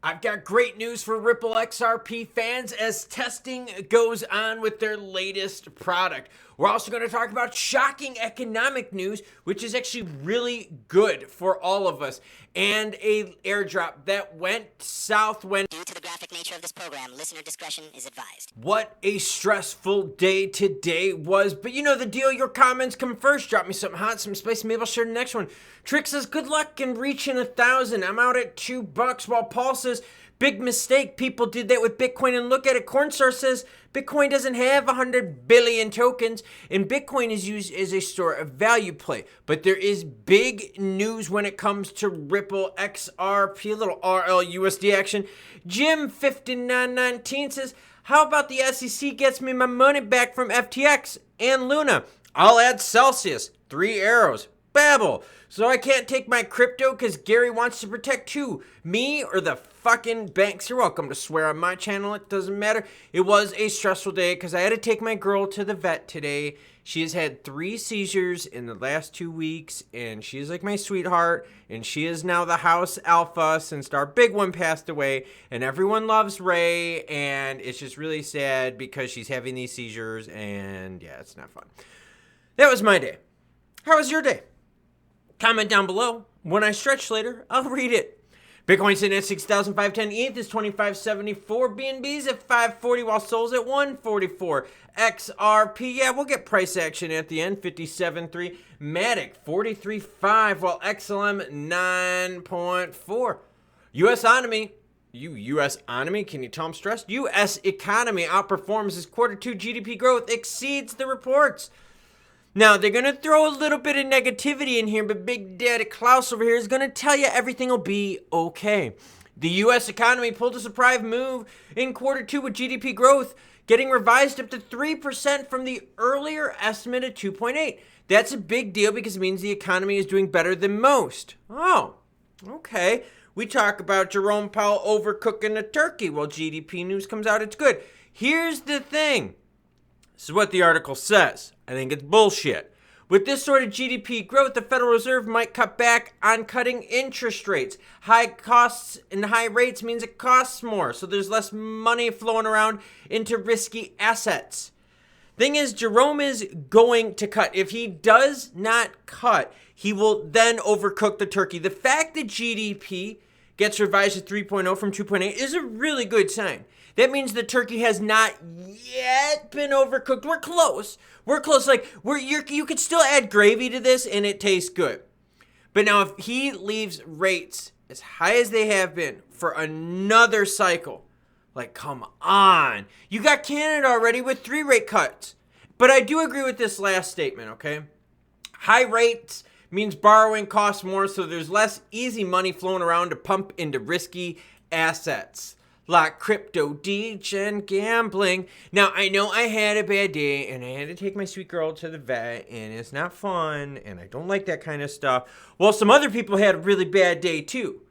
I've got great news for Ripple XRP fans as testing goes on with their latest product. We're also going to talk about shocking economic news, which is actually really good for all of us, and a airdrop that went south when... Due to the graphic nature of this program, listener discretion is advised. What a stressful day today was, but you know the deal, your comments come first. Drop me something hot, some spicy, maybe I'll share the next one. Trick says, good luck in reaching 1,000. I'm out at $2, while Paul says, big mistake, people did that with Bitcoin, and look at it. Cornstar says, Bitcoin doesn't have 100 billion tokens, and Bitcoin is used as a store of value play. But there is big news when it comes to Ripple XRP, a little RLUSD action. Jim5919 says, how about the SEC gets me my money back from FTX and Luna? I'll add Celsius, 3 arrows, Babel. So I can't take my crypto because Gary wants to protect who? Me or the fucking banks? You're welcome to swear on my channel. It doesn't matter. It was a stressful day because I had to take my girl to the vet today. She has had 3 seizures in the last 2 weeks, and she's like my sweetheart, and she is now the house alpha since our big one passed away, and everyone loves Ray, and it's just really sad because she's having these seizures, and yeah, it's not fun. That was my day. How was your day? Comment down below. When I stretch later, I'll read it. Bitcoin sitting at 6,510. ETH is 2574. BNB's at 540 while Sol's at 144. XRP, yeah, we'll get price action at the end. 57.3. Matic 43.5 while XLM 9.4. US economy. US economy? Can you tell I'm stressed? US economy outperforms as Q2 GDP growth exceeds the reports. Now, they're going to throw a little bit of negativity in here, but Big Daddy Klaus over here is going to tell you everything will be okay. The U.S. economy pulled a surprise move in Q2 with GDP growth getting revised up to 3% from the earlier estimate of 2.8. That's a big deal because it means the economy is doing better than most. Oh, okay. We talk about Jerome Powell overcooking the turkey. Well, GDP news comes out, it's good. Here's the thing. This is what the article says. I think it's bullshit. With this sort of GDP growth, the Federal Reserve might cut back on cutting interest rates. High costs and high rates means it costs more, so there's less money flowing around into risky assets. Thing is, Jerome is going to cut. If he does not cut, he will then overcook the turkey. The fact that GDP gets revised to 3.0 from 2.8 is a really good sign. That means the turkey has not yet been overcooked. We're close. We're close. Like, you could still add gravy to this and it tastes good. But now if he leaves rates as high as they have been for another cycle, like, come on. You got Canada already with 3 rate cuts. But I do agree with this last statement, okay? High rates means borrowing costs more, so there's less easy money flowing around to pump into risky assets like crypto, deej, and gambling. Now, I know I had a bad day, and I had to take my sweet girl to the vet, and it's not fun, and I don't like that kind of stuff. Well, some other people had a really bad day, too.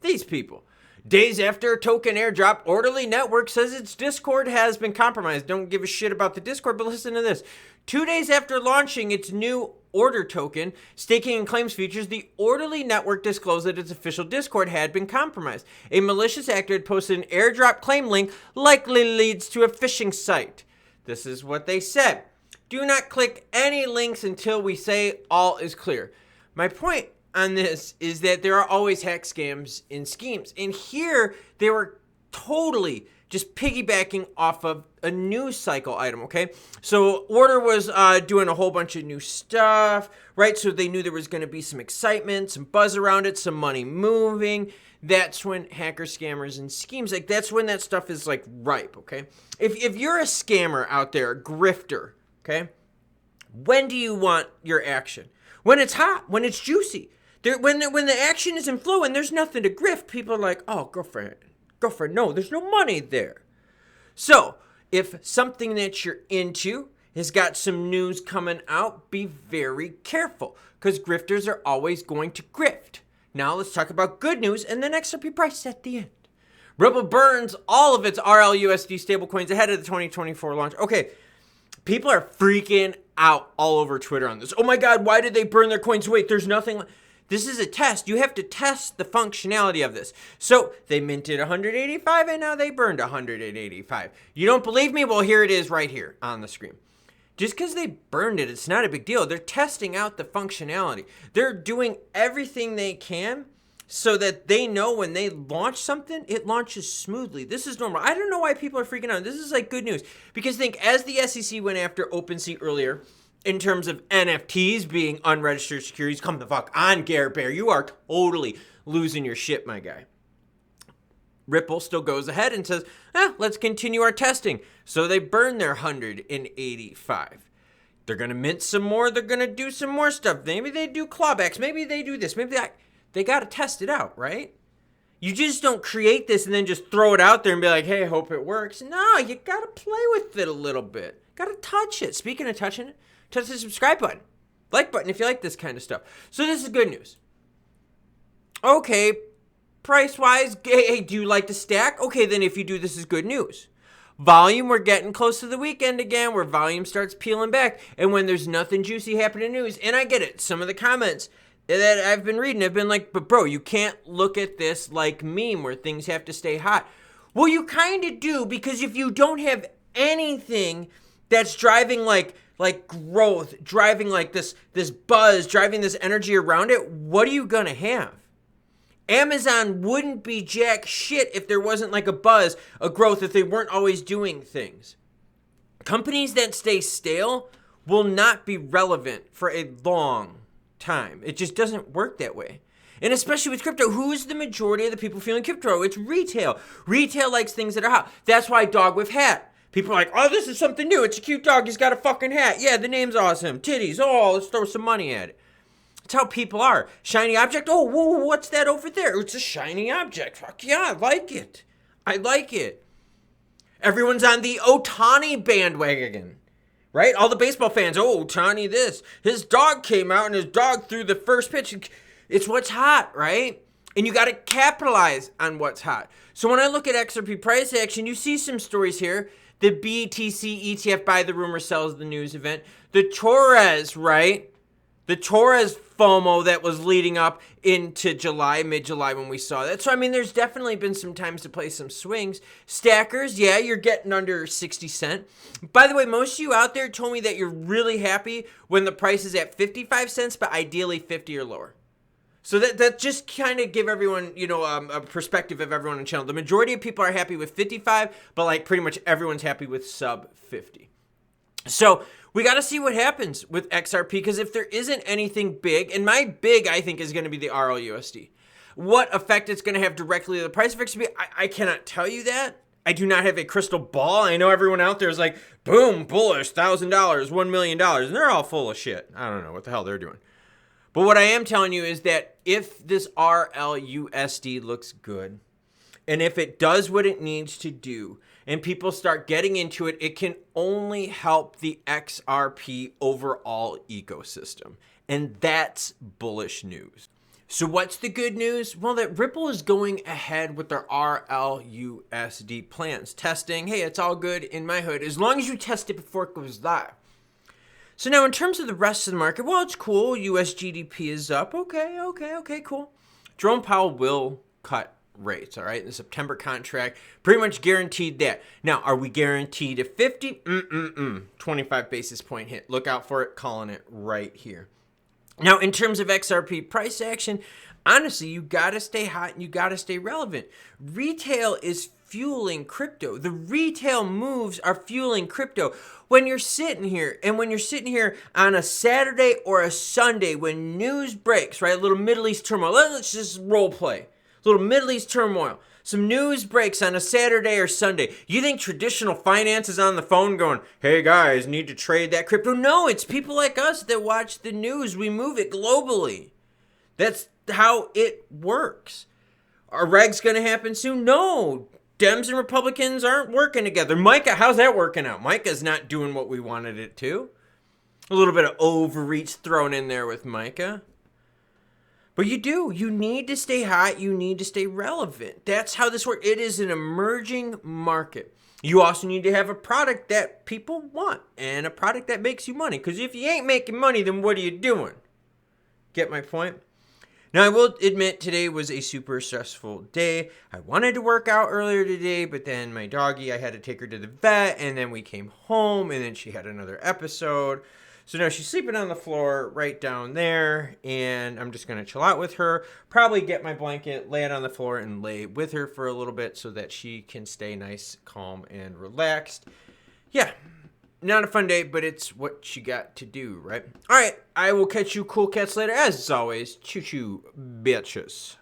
These people. Days after a token airdrop, Orderly Network says its Discord has been compromised. Don't give a shit about the Discord, but listen to this. 2 days after launching its new Order token, staking and claims features, the Orderly Network disclosed that its official Discord had been compromised. A malicious actor had posted an airdrop claim link, likely leads to a phishing site. This is what they said. Do not click any links until we say all is clear. My point on this is that there are always hack scams and schemes. And here, they were totally just piggybacking off of a news cycle item, okay? So Order was doing a whole bunch of new stuff, right? So they knew there was going to be some excitement, some buzz around it, some money moving. That's when hackers, scammers, and schemes, like, that's when that stuff is, like, ripe, okay? If you're a scammer out there, a grifter, okay? When do you want your action? When it's hot, when it's juicy. When the action is in flow and there's nothing to grift, people are like, oh, girlfriend, no, there's no money there. So, if something that you're into has got some news coming out, be very careful, because grifters are always going to grift. Now let's talk about good news and then XRP price at the end. Ripple burns all of its RLUSD stablecoins ahead of the 2024 launch. Okay, people are freaking out all over Twitter on this. Oh my God, why did they burn their coins? Wait, there's nothing. This is a test. You have to test the functionality of this. So they minted 185 and now they burned 185. You don't believe me? Well, here it is right here on the screen. Just because they burned it, it's not a big deal. They're testing out the functionality. They're doing everything they can so that they know when they launch something, it launches smoothly. This is normal. I don't know why people are freaking out. This is like good news. Because think, as the SEC went after OpenSea earlier, in terms of NFTs being unregistered securities, come the fuck on, Gare Bear. You are totally losing your shit, my guy. Ripple still goes ahead and says, let's continue our testing. So they burn their 185. They're going to mint some more. They're going to do some more stuff. Maybe they do clawbacks. Maybe they do this. Maybe they got to test it out, right? You just don't create this and then just throw it out there and be like, hey, hope it works. No, you got to play with it a little bit. Got to touch it. Speaking of touching it, touch the subscribe button. Like button if you like this kind of stuff. So this is good news. Okay, price-wise, hey, do you like to stack? Okay, then if you do, this is good news. Volume, we're getting close to the weekend again where volume starts peeling back. And when there's nothing juicy happening in news, and I get it, some of the comments that I've been reading have been like, but bro, you can't look at this like meme where things have to stay hot. Well, you kind of do, because if you don't have anything that's driving like growth, driving like this buzz, driving this energy around it, what are you gonna have? Amazon wouldn't be jack shit if there wasn't like a buzz, a growth, if they weren't always doing things. Companies that stay stale will not be relevant for a long time. It just doesn't work that way. And especially with crypto, who is the majority of the people feeling crypto? It's retail. Retail likes things that are hot. That's why dog with hat. People are like, oh, this is something new. It's a cute dog. He's got a fucking hat. Yeah, the name's awesome. Titties. Oh, let's throw some money at it. That's how people are. Shiny object. Oh, whoa, what's that over there? It's a shiny object. Fuck yeah, I like it. I like it. Everyone's on the Ohtani bandwagon, right? All the baseball fans. Oh, Ohtani this. His dog came out and his dog threw the first pitch. It's what's hot, right? And you got to capitalize on what's hot. So when I look at XRP price action, you see some stories here. The BTC ETF buy the rumor sells the news event. The Torres, right? The Torres FOMO that was leading up into July, mid-July when we saw that. So, I mean, there's definitely been some times to play some swings. Stackers, yeah, you're getting under 60 cents. By the way, most of you out there told me that you're really happy when the price is at 55 cents, but ideally 50 or lower. So that just kind of give everyone, a perspective of everyone on the channel. The majority of people are happy with 55, but like pretty much everyone's happy with sub 50. So we got to see what happens with XRP, because if there isn't anything big, and my big, I think, is going to be the RLUSD. What effect it's going to have directly to the price of XRP, I cannot tell you that. I do not have a crystal ball. I know everyone out there is like, boom, bullish, $1,000, $1 million, and they're all full of shit. I don't know what the hell they're doing. But what I am telling you is that if this RLUSD looks good, and if it does what it needs to do, and people start getting into it, it can only help the XRP overall ecosystem. And that's bullish news. So what's the good news? Well, that Ripple is going ahead with their RLUSD plans. Testing, hey, it's all good in my hood, as long as you test it before it goes live. So now in terms of the rest of the market, well, it's cool. US GDP is up. Okay, cool. Jerome Powell will cut rates, all right? The September contract pretty much guaranteed that. Now, are we guaranteed a 50? 25 basis point hit. Look out for it. Calling it right here. Now, in terms of XRP price action, honestly, you got to stay hot and you got to stay relevant. Retail is fueling crypto. The retail moves are fueling crypto. When you're sitting here, and when you're sitting here on a Saturday or a Sunday when news breaks, right? A little Middle East turmoil. Let's just role play. A little Middle East turmoil. Some news breaks on a Saturday or Sunday. You think traditional finance is on the phone going, hey guys, need to trade that crypto? No, it's people like us that watch the news. We move it globally. That's how it works. Are regs going to happen soon? No. Dems and Republicans aren't working together. Micah, how's that working out? Micah's not doing what we wanted it to. A little bit of overreach thrown in there with Micah. But you do. You need to stay hot. You need to stay relevant. That's how this works. It is an emerging market. You also need to have a product that people want and a product that makes you money. Because if you ain't making money, then what are you doing? Get my point? Now, I will admit today was a super stressful day. I wanted to work out earlier today, but then my doggy, I had to take her to the vet, and then we came home, and then she had another episode. So now she's sleeping on the floor right down there, and I'm just going to chill out with her, probably get my blanket, lay it on the floor, and lay with her for a little bit so that she can stay nice, calm, and relaxed. Yeah, not a fun day, but it's what you got to do, right? All right, I will catch you cool cats later. As always, choo-choo, bitches.